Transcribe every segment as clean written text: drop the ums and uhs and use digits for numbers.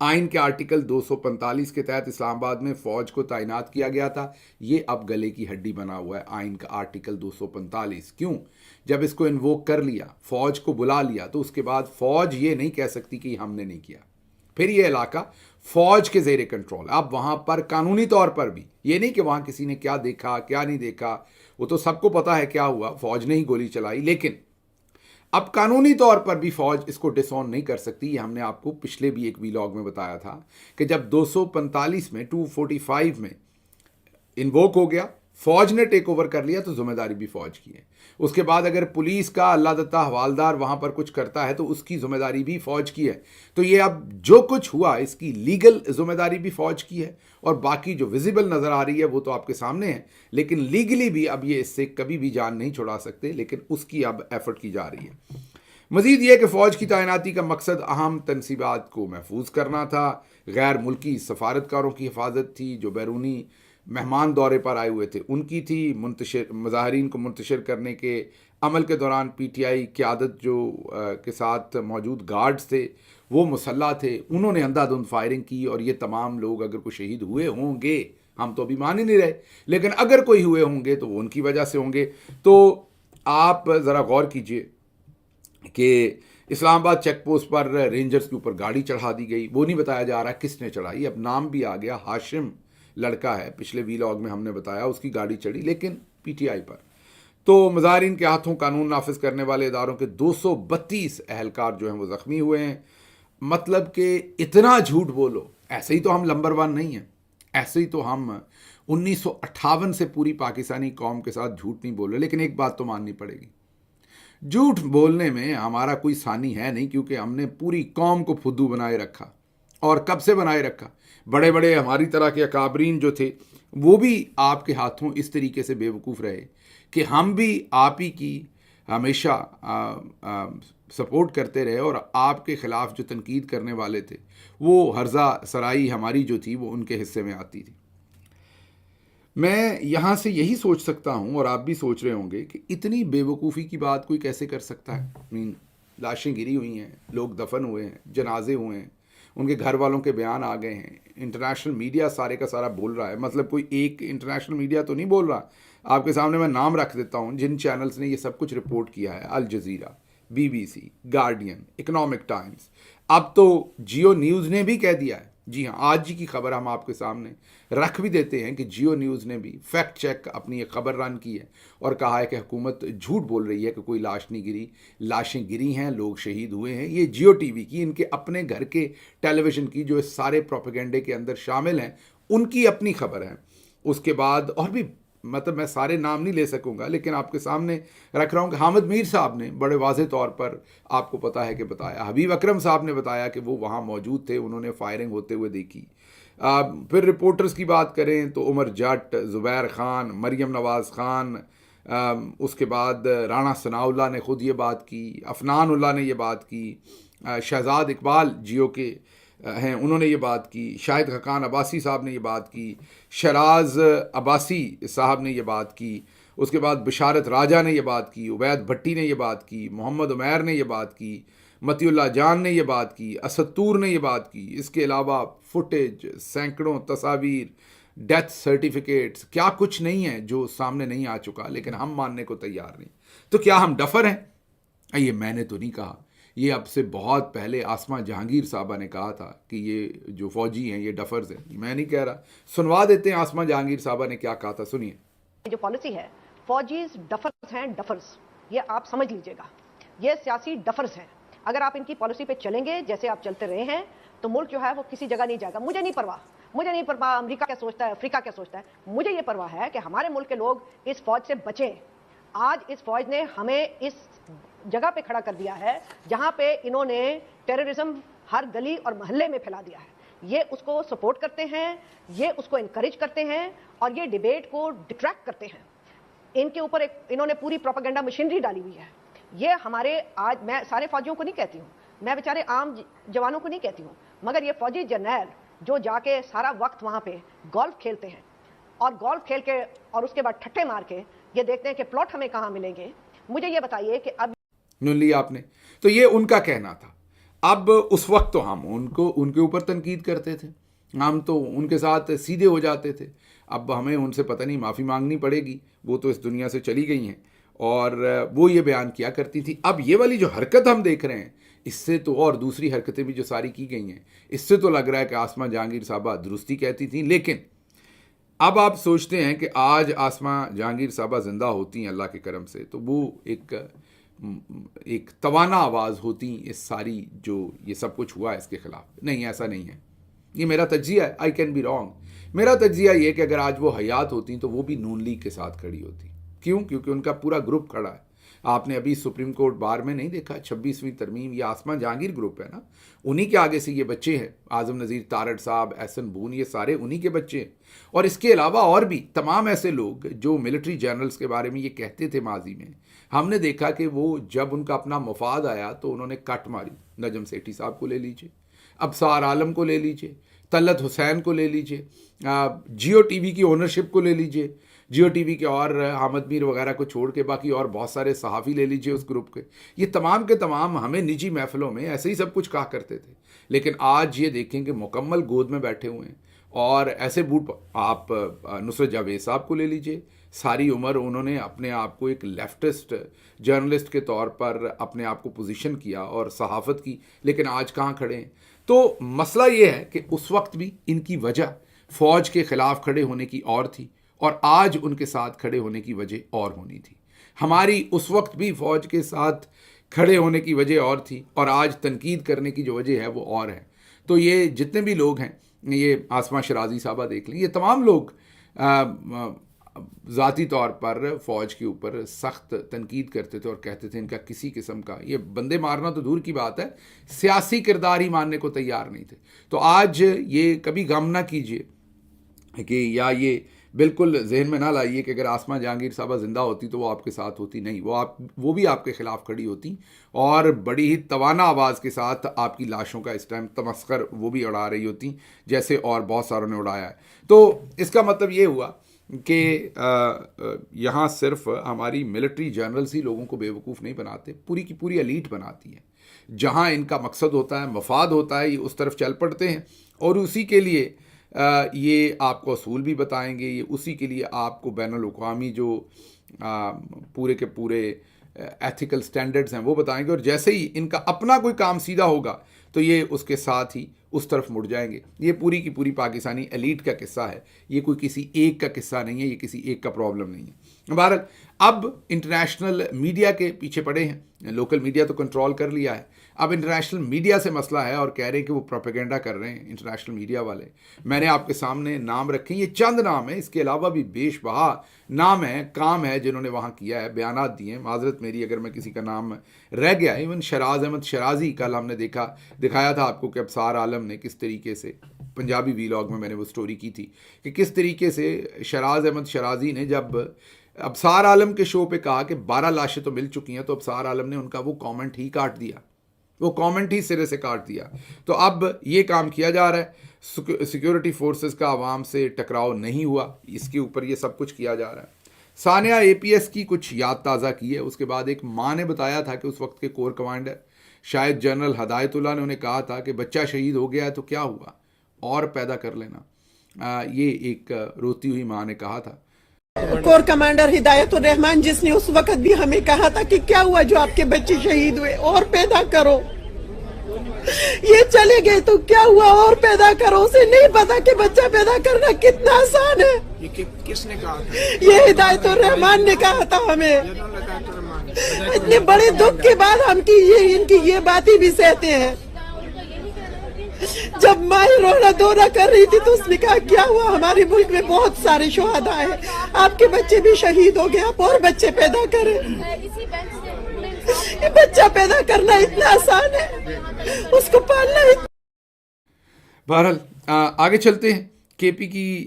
آئین کے آرٹیکل 245 کے تحت اسلام آباد میں فوج کو تعینات کیا گیا تھا. یہ اب گلے کی ہڈی بنا ہوا ہے آئین کا آرٹیکل 245. کیوں؟ جب اس کو انووک کر لیا, فوج کو بلا لیا, تو اس کے بعد فوج یہ نہیں کہہ سکتی کہ ہم نے نہیں کیا. پھر یہ علاقہ فوج کے زیر کنٹرول. اب وہاں پر قانونی طور پر بھی یہ نہیں کہ وہاں کسی نے کیا دیکھا کیا نہیں دیکھا, وہ تو سب کو پتا ہے کیا ہوا, فوج نے ہی گولی چلائی. لیکن اب قانونی طور پر بھی فوج اس کو ڈس آن نہیں کر سکتی. یہ ہم نے آپ کو پچھلے بھی ایک ویلاگ میں بتایا تھا کہ جب 245 میں 245 میں انووک ہو گیا, فوج نے ٹیک اوور کر لیا, تو ذمہ داری بھی فوج کی ہے. اس کے بعد اگر پولیس کا اللہ دتا حوالدار وہاں پر کچھ کرتا ہے تو اس کی ذمہ داری بھی فوج کی ہے. تو یہ اب جو کچھ ہوا اس کی لیگل ذمہ داری بھی فوج کی ہے, اور باقی جو ویزیبل نظر آ رہی ہے وہ تو آپ کے سامنے ہے. لیکن لیگلی بھی اب یہ اس سے کبھی بھی جان نہیں چھڑا سکتے, لیکن اس کی اب ایفرٹ کی جا رہی ہے. مزید یہ کہ فوج کی تعیناتی کا مقصد اہم تنصیبات کو محفوظ کرنا تھا. غیر ملکی سفارتکاروں کی حفاظت تھی, جو بیرونی مہمان دورے پر آئے ہوئے تھے ان کی تھی. مظاہرین کو منتشر کرنے کے عمل کے دوران پی ٹی آئی قیادت جو کے ساتھ موجود گارڈز تھے وہ مسلح تھے, انہوں نے اندھا دھند فائرنگ کی. اور یہ تمام لوگ اگر کوئی شہید ہوئے ہوں گے, ہم تو ابھی مان ہی نہیں رہے, لیکن اگر کوئی ہوئے ہوں گے تو وہ ان کی وجہ سے ہوں گے. تو آپ ذرا غور کیجئے کہ اسلام آباد چیک پوسٹ پر رینجرز کے اوپر گاڑی چڑھا دی گئی. وہ نہیں بتایا جا رہا کس نے چڑھائی. اب نام بھی آ گیا, ہاشم لڑکا ہے, پچھلے ویلاگ میں ہم نے بتایا اس کی گاڑی چڑھی, لیکن پی ٹی آئی پر. تو مظاہرین کے ہاتھوں قانون نافذ کرنے والے اداروں کے 232 اہلکار جو ہیں وہ زخمی ہوئے ہیں. مطلب کہ اتنا جھوٹ بولو, ایسے ہی تو ہم نمبر 1 نہیں ہیں, ایسے ہی تو ہم 1958 سے پوری پاکستانی قوم کے ساتھ جھوٹ نہیں بول رہے. لیکن ایک بات تو ماننی پڑے گی, جھوٹ بولنے میں ہمارا کوئی ثانی ہے نہیں, کیونکہ ہم نے پوری قوم کو پھدو بنائے رکھا. اور کب سے بنائے رکھا؟ بڑے بڑے ہماری طرح کے اکابرین جو تھے وہ بھی آپ کے ہاتھوں اس طریقے سے بے وقوف رہے کہ ہم بھی آپ ہی کی ہمیشہ سپورٹ کرتے رہے, اور آپ کے خلاف جو تنقید کرنے والے تھے وہ ہرزہ سرائی ہماری جو تھی وہ ان کے حصے میں آتی تھی. میں یہاں سے یہی سوچ سکتا ہوں, اور آپ بھی سوچ رہے ہوں گے کہ اتنی بے وقوفی کی بات کوئی کیسے کر سکتا ہے. لاشیں گری ہوئی ہیں, لوگ دفن ہوئے ہیں, جنازے ہوئے ہیں, ان کے گھر والوں کے بیان آ گئے ہیں, انٹرنیشنل میڈیا سارے کا سارا بول رہا ہے. مطلب کوئی ایک انٹرنیشنل میڈیا تو نہیں بول رہا, آپ کے سامنے میں نام رکھ دیتا ہوں جن چینلز نے یہ سب کچھ رپورٹ کیا ہے: Al Jazeera, B B C, Guardian, Economic Times, اب تو جیو نیوز نے بھی کہہ دیا ہے. جی ہاں, آج کی خبر ہم آپ کے سامنے رکھ بھی دیتے ہیں کہ جیو نیوز نے بھی فیکٹ چیک اپنی ایک خبر رن کی ہے اور کہا ہے کہ حکومت جھوٹ بول رہی ہے کہ کوئی لاش نہیں گری. لاشیں گری ہیں, لوگ شہید ہوئے ہیں. یہ جیو ٹی وی کی, ان کے اپنے گھر کے ٹیلی ویژن کی جو اس سارے پروپیگنڈے کے اندر شامل ہیں, ان کی اپنی خبر ہے. اس کے بعد اور بھی, مطلب میں سارے نام نہیں لے سکوں گا, لیکن آپ کے سامنے رکھ رہا ہوں کہ حامد میر صاحب نے بڑے واضح طور پر آپ کو پتہ ہے کہ بتایا. حبیب اکرم صاحب نے بتایا کہ وہ وہاں موجود تھے, انہوں نے فائرنگ ہوتے ہوئے دیکھی. پھر رپورٹرز کی بات کریں تو عمر جٹ, زبیر خان, مریم نواز خان, اس کے بعد رانا ثناء اللہ نے خود یہ بات کی, عفنان اللہ نے یہ بات کی, شہزاد اقبال جیو کے ہیں انہوں نے یہ بات کی, شاہد خاقان عباسی صاحب نے یہ بات کی, شراز عباسی صاحب نے یہ بات کی, اس کے بعد بشارت راجہ نے یہ بات کی, عبید بھٹی نے یہ بات کی, محمد عمیر نے یہ بات کی, متی اللہ جان نے یہ بات کی, اسد طور نے یہ بات کی. اس کے علاوہ فوٹیج, سینکڑوں تصاویر, ڈیتھ سرٹیفکیٹس, کیا کچھ نہیں ہے جو سامنے نہیں آ چکا, لیکن ہم ماننے کو تیار نہیں. تو کیا ہم ڈفر ہیں؟ یہ میں نے تو نہیں کہا, یہ اب سے بہت پہلے آسمہ جہانگیر صاحبہ نے کہا تھا کہ یہ جو فوجی ہیں یہ ڈفرز ہیں. میں نہیں کہہ رہا, سنوا دیتے ہیں آسمہ جہانگیر صاحبہ نے کیا کہا تھا, سنیے. جو پالیسی ہے, فوجیز ڈفرز ہیں, ڈفرز, یہ آپ سمجھ لیجئے گا, یہ سیاسی ڈفرز ہیں. اگر آپ ان کی پالیسی پہ چلیں گے جیسے آپ چلتے رہے ہیں تو ملک جو ہے وہ کسی جگہ نہیں جائے گا. مجھے نہیں پرواہ امریکہ کیا سوچتا ہے, افریقہ کیا سوچتا ہے. مجھے یہ پرواہ ہے کہ ہمارے ملک کے لوگ اس فوج سے بچیں. آج اس فوج نے ہمیں اس جگہ پہ کھڑا کر دیا ہے جہاں پہ انہوں نے ٹیررزم ہر گلی اور محلے میں پھیلا دیا ہے. یہ اس کو سپورٹ کرتے ہیں, یہ اس کو انکریج کرتے ہیں, اور یہ ڈیبیٹ کو ڈٹریکٹ کرتے ہیں. ان کے اوپر انہوں نے پوری پروپیگنڈا مشینری ڈالی ہوئی ہے. یہ ہمارے, آج میں سارے فوجیوں کو نہیں کہتی ہوں, میں بیچارے عام جوانوں کو نہیں کہتی ہوں, مگر یہ فوجی جرنیل جو جا کے سارا وقت وہاں پہ گولف کھیلتے ہیں, اور گولف کھیل کے اور اس کے بعد ٹھٹے مار کے یہ دیکھتے ہیں کہ پلاٹ ہمیں کہاں ملیں گے. مجھے یہ بتائیے کہ اب سن لیا آپ نے, تو یہ ان کا کہنا تھا. اب اس وقت تو ہم ان کے اوپر تنقید کرتے تھے، ہم تو ان کے ساتھ سیدھے ہو جاتے تھے. اب ہمیں ان سے پتہ نہیں معافی مانگنی پڑے گی، وہ تو اس دنیا سے چلی گئی ہیں، اور وہ یہ بیان کیا کرتی تھی. اب یہ والی جو حرکت ہم دیکھ رہے ہیں، اس سے تو اور دوسری حرکتیں بھی جو ساری کی گئی ہیں، اس سے تو لگ رہا ہے کہ آسمہ جہانگیر صاحبہ درستی کہتی تھیں. لیکن اب آپ سوچتے ہیں کہ آج آسمہ جہانگیر صاحبہ زندہ ہوتی ہیں اللہ کے کرم سے، تو وہ ایک توانا آواز ہوتی اس ساری جو یہ سب کچھ ہوا ہے اس کے خلاف. نہیں، ایسا نہیں ہے، یہ میرا تجزیہ ہے. I can be wrong. میرا تجزیہ یہ کہ اگر آج وہ حیات ہوتی تو وہ بھی نون لیگ کے ساتھ کھڑی ہوتی. کیوں؟ کیونکہ ان کا پورا گروپ کھڑا ہے. آپ نے ابھی سپریم کورٹ بار میں نہیں دیکھا 26ویں ترمیم، یہ آسمہ جہانگیر گروپ ہے نا، انہی کے آگے سے یہ بچے ہیں، اعظم نذیر تارڑ صاحب، احسن بون، یہ سارے انہی کے بچے ہیں. اور اس کے علاوہ اور بھی تمام ایسے لوگ جو ملٹری جنرلز کے بارے میں یہ کہتے تھے ماضی میں، ہم نے دیکھا کہ وہ جب ان کا اپنا مفاد آیا تو انہوں نے کٹ ماری. نجم سیٹھی صاحب کو لے لیجئے، ابصار عالم کو لے لیجئے، طلعت حسین کو لے لیجئے، جیو ٹی وی کی اونرشپ کو لے لیجئے، جیو ٹی وی کے اور حامد میر وغیرہ کو چھوڑ کے باقی اور بہت سارے صحافی لے لیجئے اس گروپ کے. یہ تمام کے تمام ہمیں نجی محفلوں میں ایسے ہی سب کچھ کہا کرتے تھے. لیکن آج یہ دیکھیں کہ مکمل گود میں بیٹھے ہوئے ہیں، اور ایسے بوٹ آپ نصرت جاوید صاحب کو لے لیجئے. ساری عمر انہوں نے اپنے آپ کو ایک لیفٹسٹ جرنلسٹ کے طور پر اپنے آپ کو پوزیشن کیا اور صحافت کی، لیکن آج کہاں کھڑے ہیں؟ تو مسئلہ یہ ہے کہ اس وقت بھی ان کی وجہ فوج کے خلاف کھڑے ہونے کی اور تھی، اور آج ان کے ساتھ کھڑے ہونے کی وجہ اور ہونی تھی. ہماری اس وقت بھی فوج کے ساتھ کھڑے ہونے کی وجہ اور تھی، اور آج تنقید کرنے کی جو وجہ ہے وہ اور ہے. تو یہ جتنے بھی لوگ ہیں، یہ آسمہ شرازی صاحبہ دیکھ لیں، یہ تمام لوگ ذاتی طور پر فوج کے اوپر سخت تنقید کرتے تھے اور کہتے تھے ان کا کسی قسم کا، یہ بندے مارنا تو دور کی بات ہے، سیاسی کردار ہی ماننے کو تیار نہیں تھے. تو آج یہ کبھی غم نہ کیجئے کہ یا یہ بالکل ذہن میں نہ لائیے کہ اگر آسمہ جہانگیر صاحبہ زندہ ہوتی تو وہ آپ کے ساتھ ہوتی. نہیں، وہ بھی آپ کے خلاف کھڑی ہوتی، اور بڑی ہی توانا آواز کے ساتھ آپ کی لاشوں کا اس ٹائم تمسخر وہ بھی اڑا رہی ہوتی، جیسے اور بہت ساروں نے اڑایا ہے. تو اس کا مطلب یہ ہوا کہ یہاں صرف ہماری ملٹری جنرلز ہی لوگوں کو بیوقوف نہیں بناتے، پوری کی پوری ایلیٹ بناتی ہے. جہاں ان کا مقصد ہوتا ہے، مفاد ہوتا ہے، یہ اس طرف چل پڑتے ہیں، اور اسی کے لیے یہ آپ کو اصول بھی بتائیں گے، یہ اسی کے لیے آپ کو بین الاقوامی جو پورے کے پورے ایتھیکل سٹینڈرڈز ہیں وہ بتائیں گے. اور جیسے ہی ان کا اپنا کوئی کام سیدھا ہوگا تو یہ اس کے ساتھ ہی اس طرف مڑ جائیں گے. یہ پوری کی پوری پاکستانی ایلیٹ کا قصہ ہے، یہ کوئی کسی ایک کا قصہ نہیں ہے، یہ کسی ایک کا پرابلم نہیں ہے. بہرحال اب انٹرنیشنل میڈیا کے پیچھے پڑے ہیں، لوکل میڈیا تو کنٹرول کر لیا ہے، اب انٹرنیشنل میڈیا سے مسئلہ ہے، اور کہہ رہے ہیں کہ وہ پروپیگنڈا کر رہے ہیں انٹرنیشنل میڈیا والے. میں نے آپ کے سامنے نام رکھے، یہ چند نام ہیں، اس کے علاوہ بھی بیش بہا نام ہیں، کام ہے جنہوں نے وہاں کیا ہے، بیانات دیے ہیں. معذرت میری اگر میں کسی کا نام رہ گیا. ایون شراز احمد شرازی، کل ہم نے دکھایا تھا آپ کو کہ ابصار عالم نے کس طریقے سے، پنجابی ویلاگ میں نے وہ سٹوری کی تھی کہ کس طریقے سے شراز احمد شرازی نے جب ابصار عالم کے شو پہ کہا کہ 12 لاشیں تو مل چکی ہیں، تو ابصار عالم نے ان کا وہ کامنٹ ہی کاٹ دیا، وہ کامنٹ ہی سرے سے کاٹ دیا. تو اب یہ کام کیا جا رہا ہے، سیکیورٹی فورسز کا عوام سے ٹکراؤ نہیں ہوا، اس کے اوپر یہ سب کچھ کیا جا رہا ہے. ثانیہ اے پی ایس کی کچھ یاد تازہ کی ہے. اس کے بعد ایک ماں نے بتایا تھا کہ اس وقت کے کور کمانڈر شاید جنرل ہدایت اللہ نے انہیں کہا تھا کہ بچہ شہید ہو گیا ہے تو کیا ہوا، اور پیدا کر لینا. یہ ایک روتی ہوئی ماں نے کہا تھا. کور کمانڈر ہدایت الرحمان، جس نے اس وقت بھی ہمیں کہا تھا کہ کیا ہوا جو آپ کے بچے شہید ہوئے، اور پیدا کرو. یہ چلے گئے تو کیا ہوا، اور پیدا کرو. اسے نہیں پتا کہ بچہ پیدا کرنا کتنا آسان ہے. یہ کس نے کہا تھا؟ یہ ہدایت الرحمان نے کہا تھا ہمیں. اتنے بڑے دکھ کے بعد ہم ان کی یہ باتیں بھی سہتے ہیں. جب ماں رونا دھونا کر رہی تھی تو اس نے کہا کیا ہوا، ہمارے ملک میں بہت سارے شہداء ہیں، آپ کے بچے بھی شہید ہو گئے، آپ اور بچے پیدا کریں. یہ بچہ پیدا کرنا اتنا آسان ہے، اس کو پالنا بہرحال آگے چلتے ہیں. کے پی کی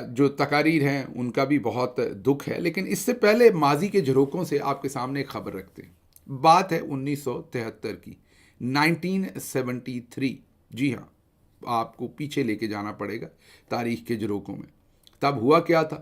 جو تقاریر ہیں ان کا بھی بہت دکھ ہے، لیکن اس سے پہلے ماضی کے جھروکوں سے آپ کے سامنے ایک خبر رکھتے ہیں. بات ہے 1973 کی، 1973. جی ہاں، آپ کو پیچھے لے کے جانا پڑے گا تاریخ کے جھروکوں میں. تب ہوا کیا تھا؟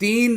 3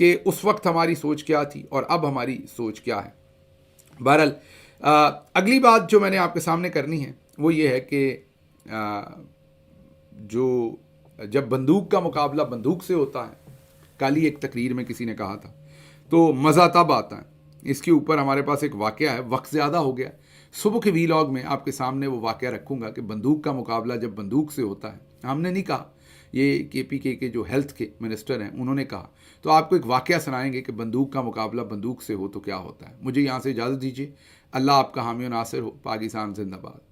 کہ اس وقت ہماری سوچ کیا تھی اور اب ہماری سوچ کیا ہے. بہرحال اگلی بات جو میں نے آپ کے سامنے کرنی ہے وہ یہ ہے کہ جب بندوق کا مقابلہ بندوق سے ہوتا ہے، کل ہی ایک تقریر میں کسی نے کہا تھا، تو مزہ تب آتا ہے. اس کے اوپر ہمارے پاس ایک واقعہ ہے، وقت زیادہ ہو گیا. صبح کے ویلاگ میں آپ کے سامنے وہ واقعہ رکھوں گا کہ بندوق کا مقابلہ جب بندوق سے ہوتا ہے. ہم نے نہیں کہا، یہ KPK کے جو ہیلتھ کے منسٹر ہیں انہوں نے کہا. تو آپ کو ایک واقعہ سنائیں گے کہ بندوق کا مقابلہ بندوق سے ہو تو کیا ہوتا ہے. مجھے یہاں سے اجازت دیجیے. اللہ آپ کا حامی و ناصر ہو. پاکستان زندہ باد.